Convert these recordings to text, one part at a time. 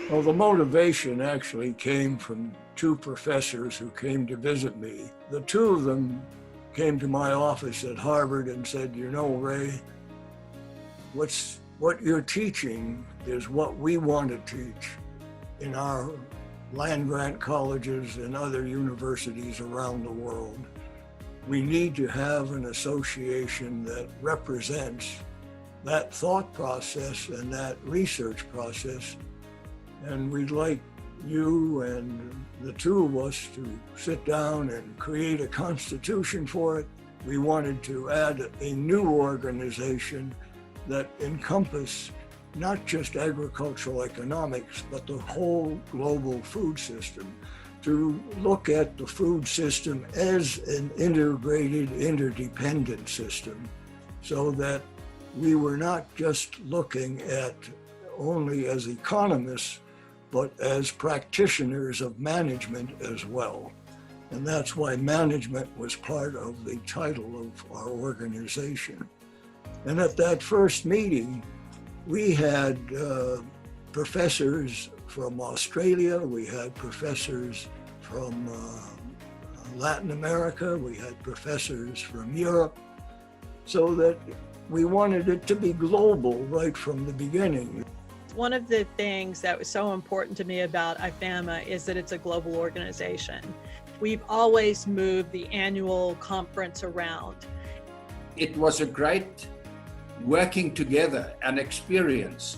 Well, the motivation actually came from two professors who came to visit me. The two of them came to my office at Harvard and said, you know, Ray, what you're teaching is what we want to teach in our land-grant colleges and other universities around the world. We need to have an association that represents that thought process and that research process. And we'd like you and the two of us to sit down and create a constitution for it. We wanted to add a new organization that encompass not just agricultural economics, but the whole global food system, to look at the food system as an integrated, interdependent system, so that we were not just looking at only as economists, but as practitioners of management as well. And that's why management was part of the title of our organization. And at that first meeting, we had professors from Australia, we had professors from Latin America, we had professors from Europe, so that we wanted it to be global right from the beginning. One of the things that was so important to me about IFAMA is that it's a global organization. We've always moved the annual conference around. It was a great working together and experience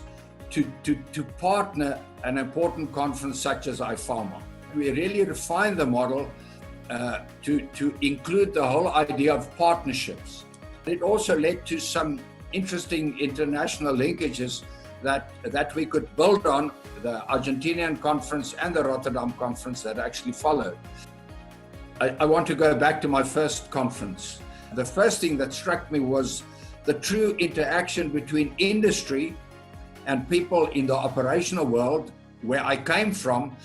to partner an important conference such as IFAMA. We really refined the model to include the whole idea of partnerships. It also led to some interesting international linkages that we could build on the Argentinian conference and the Rotterdam conference that actually followed. I want to go back to my first conference. The first thing that struck me was the true interaction between industry and people in the operational world, where I came from,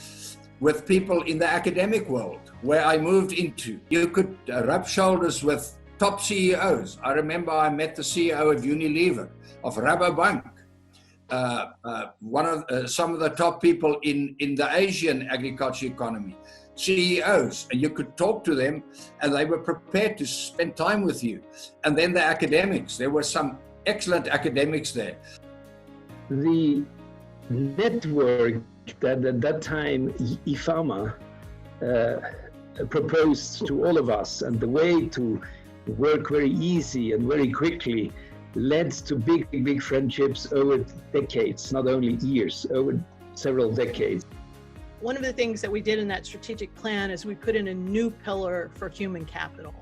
with people in the academic world, where I moved into. You could rub shoulders with top CEOs. I remember I met the CEO of Unilever, of Rabobank, some of the top people in the Asian agriculture economy, CEOs, and you could talk to them and they were prepared to spend time with you. And then the academics, there were some excellent academics there. The network that at that time IFAMA proposed to all of us, and the way to work very easy and very quickly, led to big friendships over decades, not only years, over several decades. One of the things that we did in that strategic plan is we put in a new pillar for human capital.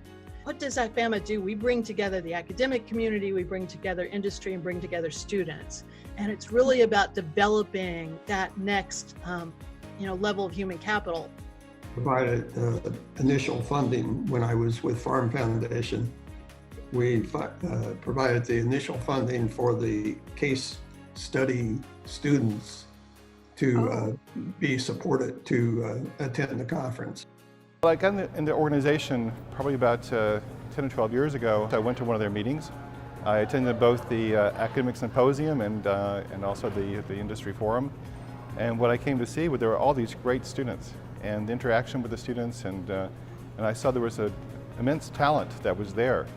What does IFAMA do? We bring together the academic community, we bring together industry, and bring together students. And it's really about developing that next level of human capital. Provided initial funding when I was with Farm Foundation. We provided the initial funding for the case study students to be supported to attend the conference. Well, I got in the organization probably about 10 or 12 years ago. I went to one of their meetings. I attended both the academic symposium and also the industry forum. And what I came to see was there were all these great students, and the interaction with the students, and I saw there was an immense talent that was there.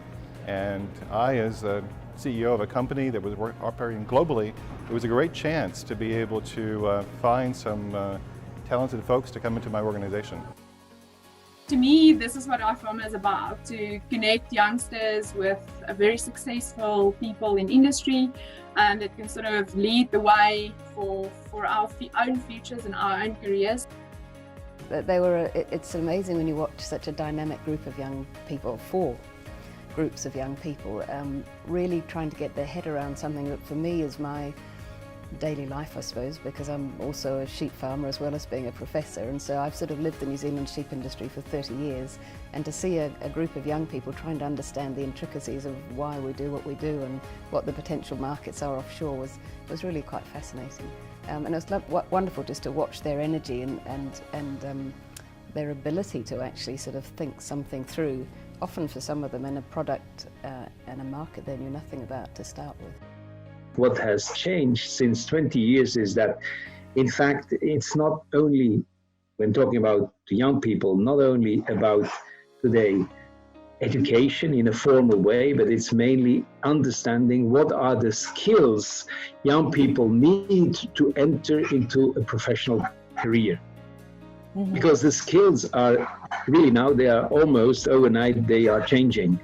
And I, as a CEO of a company that was operating globally, it was a great chance to be able to find some talented folks to come into my organization. To me, this is what IFAMA is about, to connect youngsters with very successful people in industry, and it can sort of lead the way for our own futures and our own careers. It's amazing when you watch such a dynamic group of young people, 4 groups of young people, really trying to get their head around something that for me is my daily life, I suppose, because I'm also a sheep farmer as well as being a professor, and so I've sort of lived the New Zealand sheep industry for 30 years, and to see a group of young people trying to understand the intricacies of why we do what we do and what the potential markets are offshore was really quite fascinating. And it was wonderful just to watch their energy and their ability to actually sort of think something through, often for some of them in a product and a market they knew nothing about to start with. What has changed since 20 years is that In fact, it's not only, when talking about young people, not only about today education in a formal way, but it's mainly understanding what are the skills young people need to enter into a professional career. Because the skills are really now, they are almost overnight, they are changing.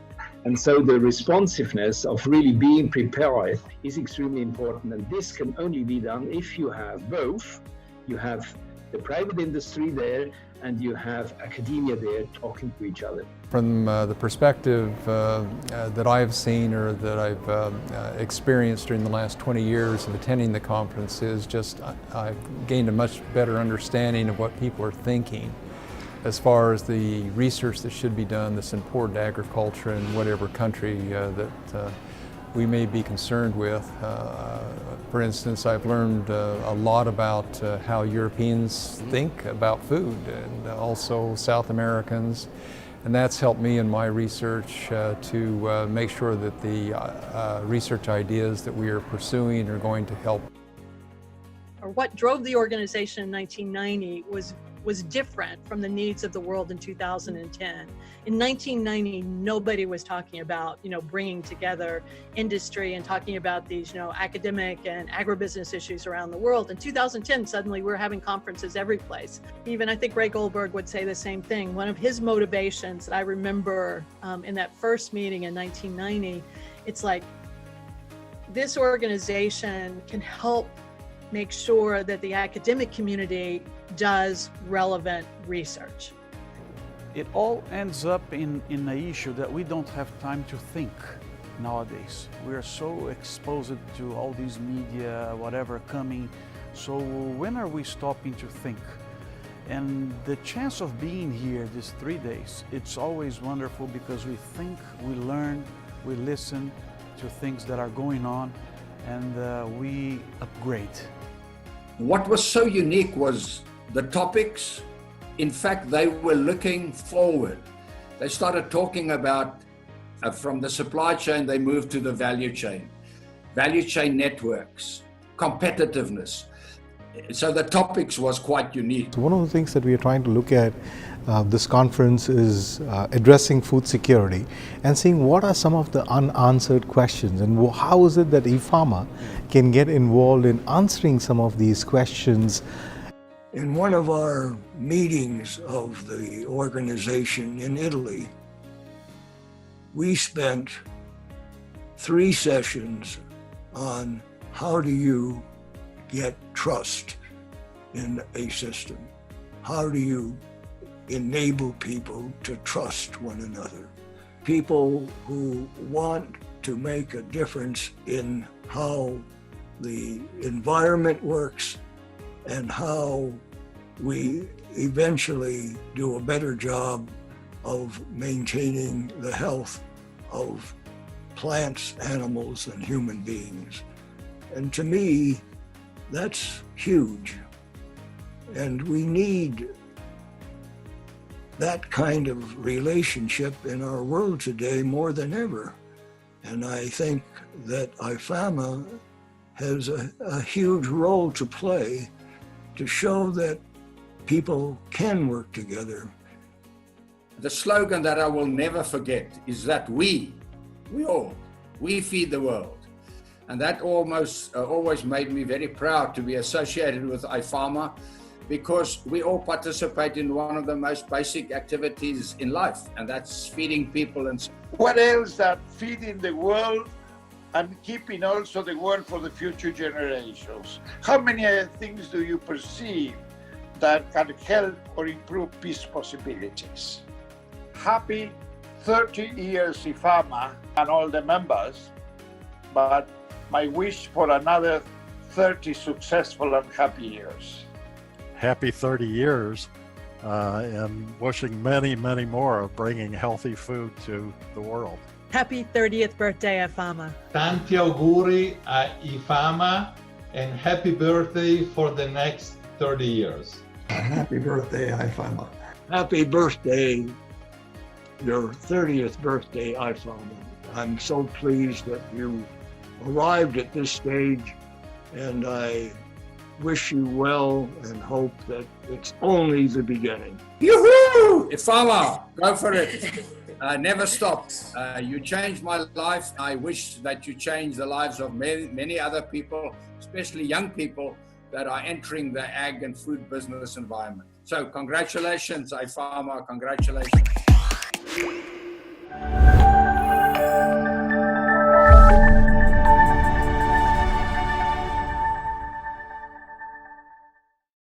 And so the responsiveness of really being prepared is extremely important. And this can only be done if you have both. You have the private industry there and you have academia there talking to each other. From the perspective that I've seen or that I've experienced during the last 20 years of attending the conference is just I've gained a much better understanding of what people are thinking as far as the research that should be done that's important to agriculture in whatever country that we may be concerned with. For instance, I've learned a lot about how Europeans think about food and also South Americans. And that's helped me in my research to make sure that the research ideas that we are pursuing are going to help. Or what drove the organization in 1990 was different from the needs of the world in 2010. In 1990, nobody was talking about, bringing together industry and talking about these, academic and agribusiness issues around the world. In 2010, suddenly we're having conferences every place. Even I think Ray Goldberg would say the same thing. One of his motivations that I remember in that first meeting in 1990, it's like, this organization can help make sure that the academic community does relevant research. It all ends up in an issue that we don't have time to think nowadays. We are so exposed to all these media, whatever coming. So when are we stopping to think? And the chance of being here these 3 days, it's always wonderful because we think, we learn, we listen to things that are going on, and we upgrade. What was so unique was the topics. In fact, they were looking forward. They started talking about from the supply chain, they moved to the value chain networks, competitiveness. So the topics was quite unique. So one of the things that we are trying to look at this conference is addressing food security and seeing what are some of the unanswered questions and how is it that IFAMA can get involved in answering some of these questions. In one of our meetings of the organization in Italy, we spent 3 sessions on how do you get trust in a system? How do you enable people to trust one another? People who want to make a difference in how the environment works and how we eventually do a better job of maintaining the health of plants, animals, and human beings. And to me, that's huge. And we need that kind of relationship in our world today more than ever. And I think that IFAMA has a huge role to play to show that people can work together. The slogan that I will never forget is that we feed the world. And that always made me very proud to be associated with IFAMA, because we all participate in one of the most basic activities in life, and that's feeding people. And what else than feeding the world and keeping also the world for the future generations? How many things do you perceive that can help or improve peace possibilities? Happy 30 years IFAMA and all the members, but my wish for another 30 successful and happy years. Happy 30 years and wishing many, many more of bringing healthy food to the world. Happy 30th birthday, IFAMA. Tanti auguri a IFAMA and happy birthday for the next 30 years. Happy birthday, IFAMA. Happy birthday, your 30th birthday, IFAMA. I'm so pleased that you arrived at this stage, and I wish you well and hope that it's only the beginning. Yoo-hoo! IFAMA, go for it. Never stop. You changed my life. I wish that you change the lives of many other people, especially young people that are entering the ag and food business environment. So congratulations, IFAMA, congratulations.